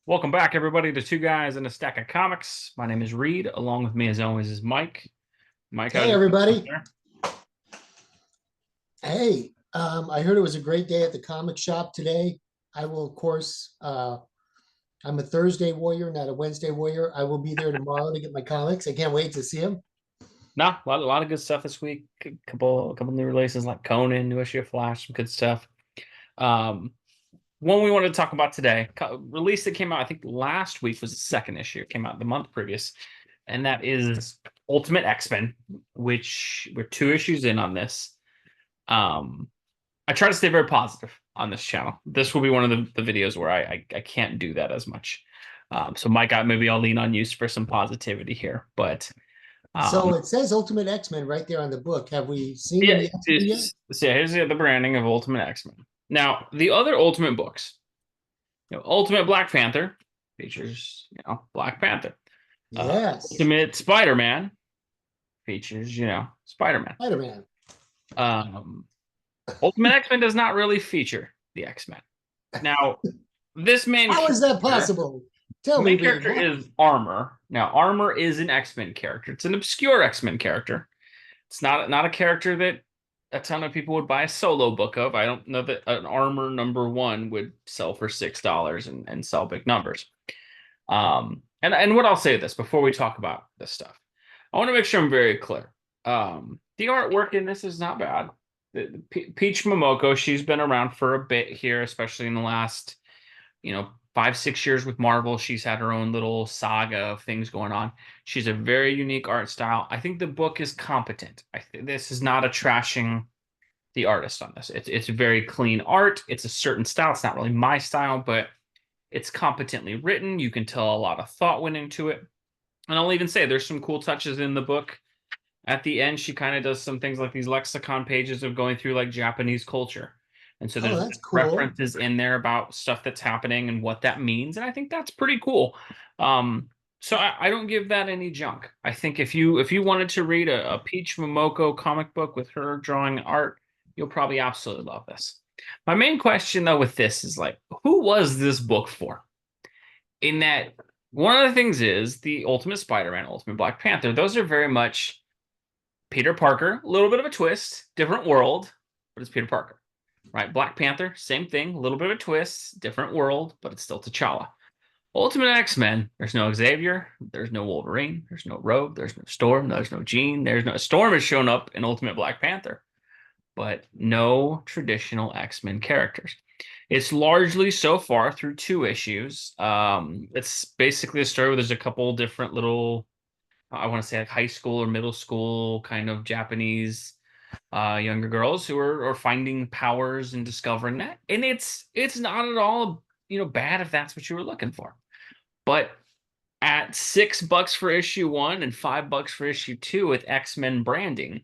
Welcome back, everybody, to Two Guys and a Stack of Comics. My name is Reed. Along with me, as always, is Mike. Mike, how's Hey, your everybody. there? Hey, I heard it was a great day at the comic shop today. I will, of course, I'm a Thursday warrior, not a Wednesday warrior. I will be there tomorrow to get my comics. I can't wait to see them. Nah, a lot of good stuff this week. A couple new releases like Conan, new issue of Flash, some good stuff. Um, One we wanted to talk about today, release that came out, I think last week was the second issue. It came out the month previous, and that is Ultimate X-Men, which we're two issues in on this. Um, I try to stay very positive on this channel. This will be one of the videos where I can't do that as much. So Mike, maybe I'll lean on you for some positivity here. But So um, it says Ultimate X-Men right there on the book. Have we seen yeah, any X-Men yet? so yeah, here's the branding of Ultimate X-Men. Now, the other Ultimate books, Ultimate Black Panther features, Black Panther. Yes, Ultimate Spider-Man features, Spider-Man. Spider-Man. Um, Ultimate X-Men does not really feature the X-Men. Now, this main How is that character possible? Tell The me, main Reed. character is Armor. Now, Armor is an X-Men character. It's an obscure X-Men character. It's not a character that a ton of people would buy a solo book of. I don't know that an Armor #1 would sell for $6 and sell big numbers. And what I'll say this before we talk about this stuff, I want to make sure I'm very clear. The artwork in this is not bad. Peach Momoko, she's been around for a bit here, especially in the last 5, 6 years with Marvel. She's had her own little saga of things going on. She's a very unique art style. I think the book is competent. I think this is not a trashing the artist on this. It's very clean art. It's a certain style. It's not really my style, but it's competently written. You can tell a lot of thought went into it. And I'll even say there's some cool touches in the book. At the end, she kind of does some things like these lexicon pages of going through like Japanese culture. And so Oh, there's that's cool. references in there about stuff that's happening and what that means. And I think that's pretty cool. So I don't give that any junk. I think if you wanted to read a Peach Momoko comic book with her drawing art, you'll probably absolutely love this. My main question though with this is like, who was this book for? In that one of the things is the Ultimate Spider-Man, Ultimate Black Panther. Those are very much Peter Parker, a little bit of a twist, different world, but it's Peter Parker, right? Black Panther, same thing, a little bit of a twist, different world, but it's still T'Challa. Ultimate X-Men, there's no Xavier, there's no Wolverine, there's no Rogue, there's no Storm, there's no Jean, there's no Storm has shown up in Ultimate Black Panther, but no traditional X-Men characters. It's largely so far through two issues. It's basically a story where there's a couple different little, I want to say like high school or middle school kind of Japanese younger girls who are finding powers and discovering that. And it's not at all bad if that's what you were looking for. But at $6 for issue one and $5 for issue two with X-Men branding,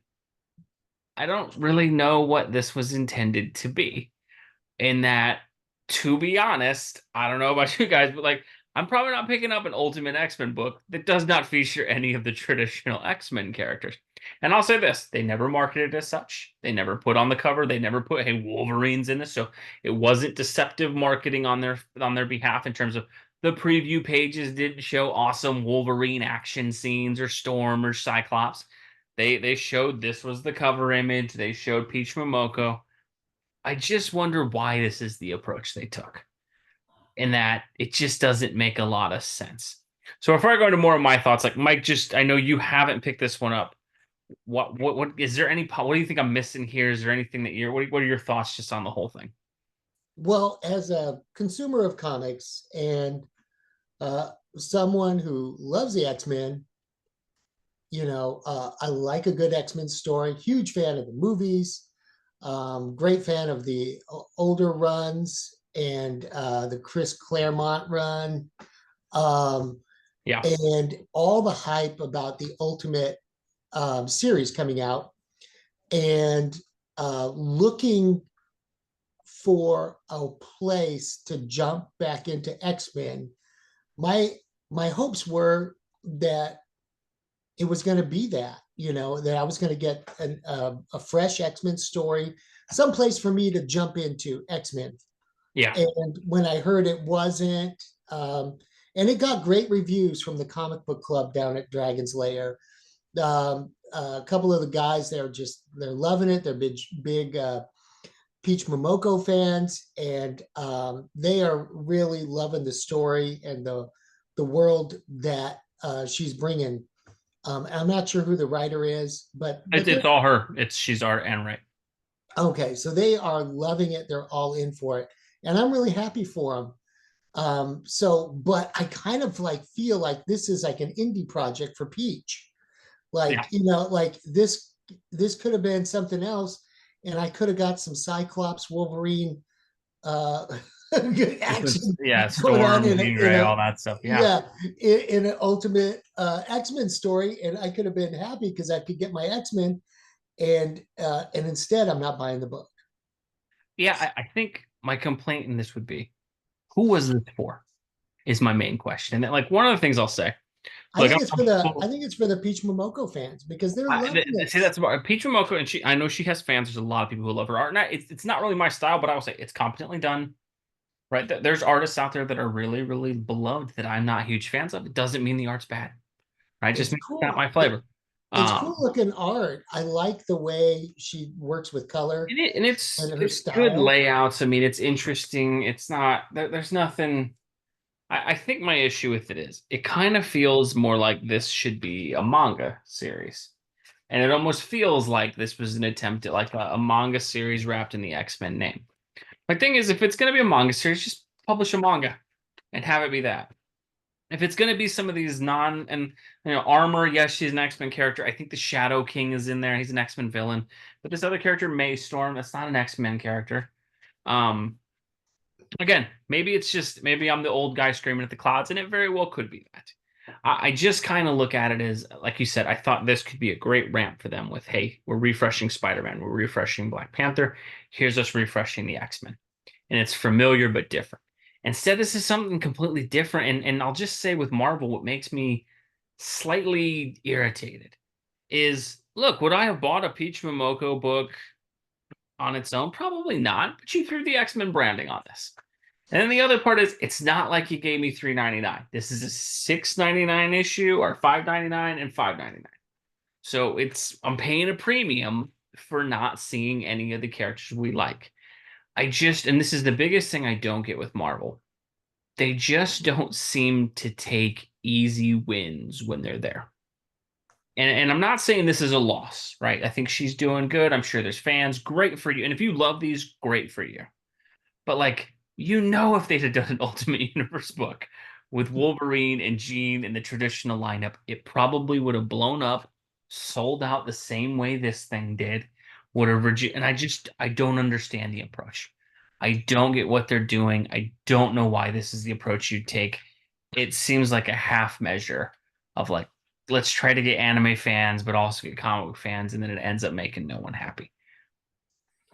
I don't really know what this was intended to be. In that, to be honest, I don't know about you guys, but like I'm probably not picking up an Ultimate X-Men book that does not feature any of the traditional X-Men characters. And I'll say this, they never marketed it as such. They never put on the cover, they never put, hey, Wolverine's in this. So it wasn't deceptive marketing on their behalf in terms of the preview pages didn't show awesome Wolverine action scenes or Storm or Cyclops. They showed this was the cover image. They showed Peach Momoko. I just wonder why this is the approach they took, in that it just doesn't make a lot of sense. So before I go into more of my thoughts, like Mike, just I know you haven't picked this one up. What is there any? What do you think I'm missing here? Is there anything that you're? What are your thoughts just on the whole thing? Well, as a consumer of comics and someone who loves the X-Men, I like a good X-Men story. Huge fan of the movies. Great fan of the older runs and the Chris Claremont run. Um, Yeah, and all the hype about the Ultimate series coming out and looking for a place to jump back into X-Men. My my hopes were that it was going to be that, that I was going to get a fresh X-Men story, someplace for me to jump into X-Men. yeah, And when I heard it wasn't, And it got great reviews from the comic book club down at Dragon's Lair. A couple of the guys there they're loving it. They're big Peach Momoko fans, and they are really loving the story and the world that she's bringing. I'm not sure who the writer is, but they're It's all her. She's art and right. okay. So they are loving it. They're all in for it, and I'm really happy for them. But I kind of like feel like this is like an indie project for Peach. Yeah. Like, like this could have been something else, and I could have got some Cyclops Wolverine uh action Yeah, going on Storm, Jean Grey, all that stuff. Yeah. yeah, in an ultimate X-Men story, and I could have been happy because I could get my X-Men, and instead I'm not buying the book. Yeah, I think my complaint in this would be, who was this for? Is my main question. And like one of the things I'll say, I like think it's for the I think it's for the Peach Momoko fans because they're loving say this. that's about Peach Momoko, and I know she has fans. There's a lot of people who love her art. And it's not really my style, but I will say it's competently done. Right? There's artists out there that are really, really beloved that I'm not huge fans of. It doesn't mean the art's bad. Right? It just It's means it's not cool. my flavor. It's cool Um, looking art. I like the way she works with color and and her it's good style. layouts. I mean, it's interesting. It's not there's nothing. I think my issue with it is it kind of feels more like this should be a manga series. And it almost feels like this was an attempt at like a manga series wrapped in the X-Men name. My thing is, if it's going to be a manga series, just publish a manga and have it be that. If it's going to be some of these and Armor, yes, she's an X-Men character. I think the Shadow King is in there. He's an X-Men villain. But this other character, Maystorm, that's not an X-Men character. Um, Again, maybe I'm the old guy screaming at the clouds, and it very well could be that. I just kind of look at it as, like you said, I thought this could be a great ramp for them with, hey, we're refreshing Spider-Man, we're refreshing Black Panther, here's us refreshing the X-Men. And it's familiar but different. Instead, this is something completely different. And I'll just say with Marvel, what makes me slightly irritated is, look, would I have bought a Peach Momoko book on its own? Probably not, but you threw the X-Men branding on this. And then the other part is, it's not like you gave me $3.99. This is a $6.99 issue, or $5.99 and $5.99. So I'm paying a premium for not seeing any of the characters we like. And this is the biggest thing I don't get with Marvel. They just don't seem to take easy wins when they're there. And I'm not saying this is a loss, right? I think she's doing good. I'm sure there's fans. Great for you. And if you love these, great for you. But like, if they'd have done an Ultimate Universe book with Wolverine and Jean in the traditional lineup, it probably would have blown up, sold out the same way this thing did. And I don't understand the approach. I don't get what they're doing. I don't know why this is the approach you take. It seems like a half measure of like, let's try to get anime fans, but also get comic book fans, and then it ends up making no one happy.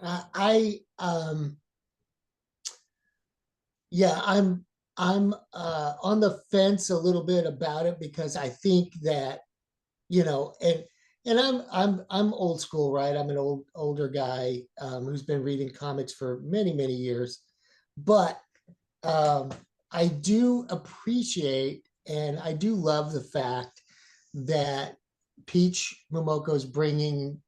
I Yeah, I'm on the fence a little bit about it because I think that, and I'm old school, right? I'm an older guy who's been reading comics for many years, but um, I do appreciate and I do love the fact that Peach Momoko is bringing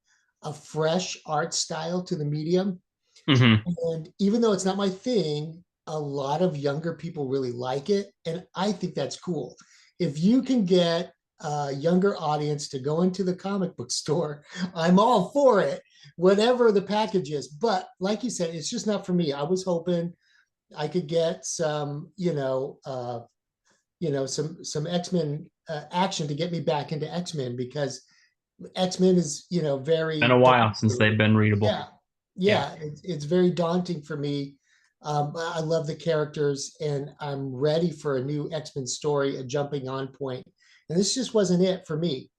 a fresh art style to the medium. Mm-hmm. And even though it's not my thing, a lot of younger people really like it. And I think that's cool. If you can get a younger audience to go into the comic book store, I'm all for it, whatever the package is. But like you said, it's just not for me. I was hoping I could get some, some X-Men action to get me back into X-Men because X-Men is, Been very a while since daunting. they've been readable. Yeah, Yeah. yeah, it's very daunting for me. I love the characters, and I'm ready for a new X-Men story, a jumping on point. And this just wasn't it for me.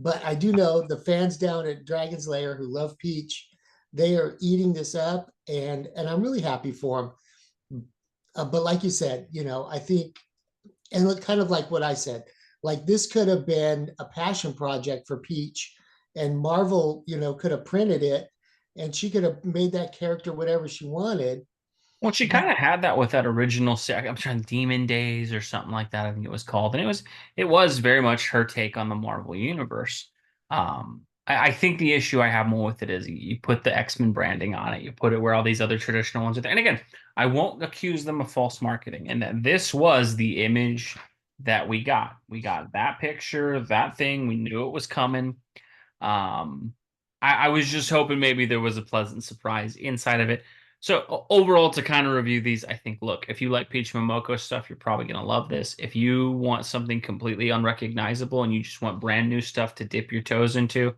But I do know the fans down at Dragon's Lair who love Peach, they are eating this up, and I'm really happy for them. But like you said, I think, and look, kind of like what I said, like this could have been a passion project for Peach, and Marvel, could have printed it, and she could have made that character whatever she wanted, Well, she kind of had that with that original I'm trying Demon Days or something like that, I think it was called. And it was very much her take on the Marvel universe. I think the issue I have more with it is you put the X-Men branding on it, you put it where all these other traditional ones are there. And again, I won't accuse them of false marketing. And that this was the image that we got. We got that picture, that thing, we knew it was coming. Um, I was just hoping maybe there was a pleasant surprise inside of it. So overall, to kind of review these, I think, look, if you like Peach Momoko stuff, you're probably going to love this. If you want something completely unrecognizable and you just want brand new stuff to dip your toes into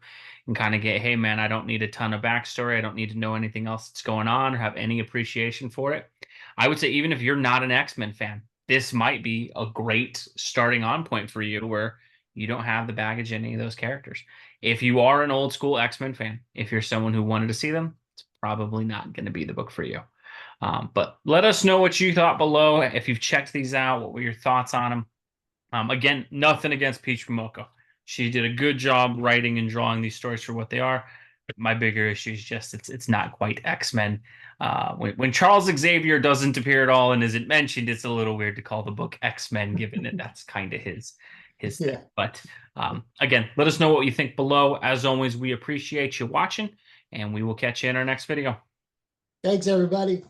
and kind of get, hey, man, I don't need a ton of backstory. I don't need to know anything else that's going on or have any appreciation for it. I would say, even if you're not an X-Men fan, this might be a great starting on point for you where you don't have the baggage in any of those characters. If you are an old school X-Men fan, if you're someone who wanted to see them, it's probably not going to be the book for you. But let us know what you thought below. If you've checked these out, what were your thoughts on them? Again, nothing against Peach Momoko. She did a good job writing and drawing these stories for what they are. My bigger issue is just it's not quite X-Men. When Charles Xavier doesn't appear at all and isn't mentioned, it's a little weird to call the book X-Men, given that that's kind of his thing. Yeah. But again, let us know what you think below. As always, we appreciate you watching, and we will catch you in our next video. Thanks, everybody.